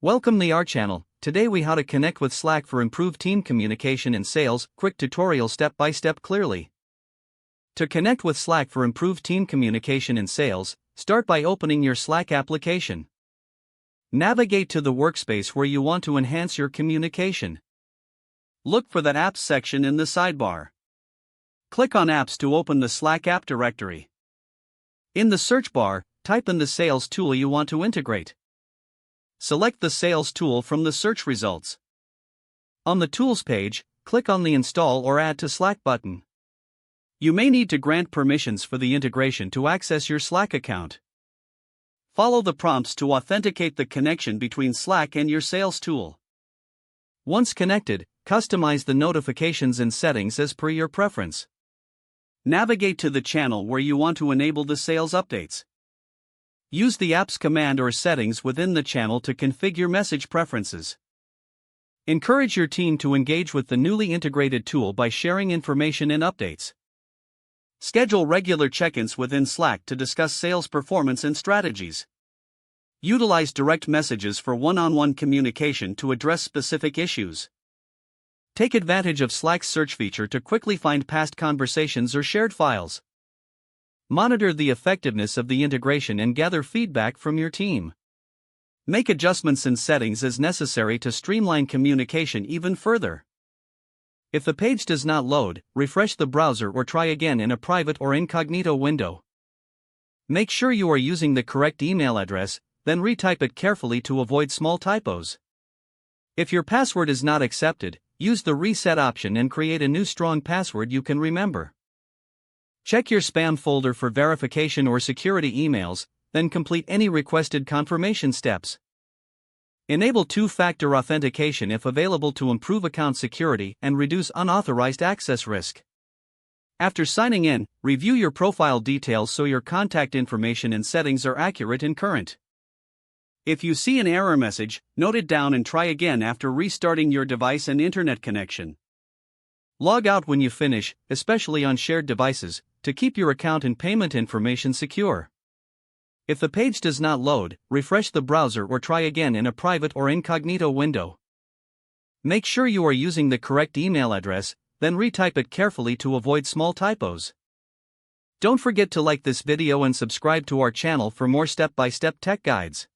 Welcome to our channel. Today we how to connect with Slack for improved team communication and sales. Quick tutorial step by step clearly. To connect with Slack for improved team communication and sales, start by opening your Slack application. Navigate to the workspace where you want to enhance your communication. Look for the Apps section in the sidebar. Click on Apps to open the Slack app directory. In the search bar, type in the sales tool you want to integrate. Select the sales tool from the search results. On the Tools page, click on the Install or Add to Slack button. You may need to grant permissions for the integration to access your Slack account. Follow the prompts to authenticate the connection between Slack and your sales tool. Once connected, customize the notifications and settings as per your preference. Navigate to the channel where you want to enable the sales updates. Use the apps command or settings within the channel to configure message preferences. Encourage your team to engage with the newly integrated tool by sharing information and updates. Schedule regular check-ins within Slack to discuss sales performance and strategies. Utilize direct messages for one-on-one communication to address specific issues. Take advantage of Slack's search feature to quickly find past conversations or shared files. Monitor the effectiveness of the integration and gather feedback from your team. Make adjustments in settings as necessary to streamline communication even further. If the page does not load, refresh the browser or try again in a private or incognito window. Make sure you are using the correct email address, then retype it carefully to avoid small typos. If your password is not accepted, use the reset option and create a new strong password you can remember. Check your spam folder for verification or security emails, then complete any requested confirmation steps. Enable two-factor authentication if available to improve account security and reduce unauthorized access risk. After signing in, review your profile details so your contact information and settings are accurate and current. If you see an error message, note it down and try again after restarting your device and internet connection. Log out when you finish, especially on shared devices, to keep your account and payment information secure. If the page does not load, refresh the browser or try again in a private or incognito window. Make sure you are using the correct email address, then retype it carefully to avoid small typos. Don't forget to like this video and subscribe to our channel for more step-by-step tech guides.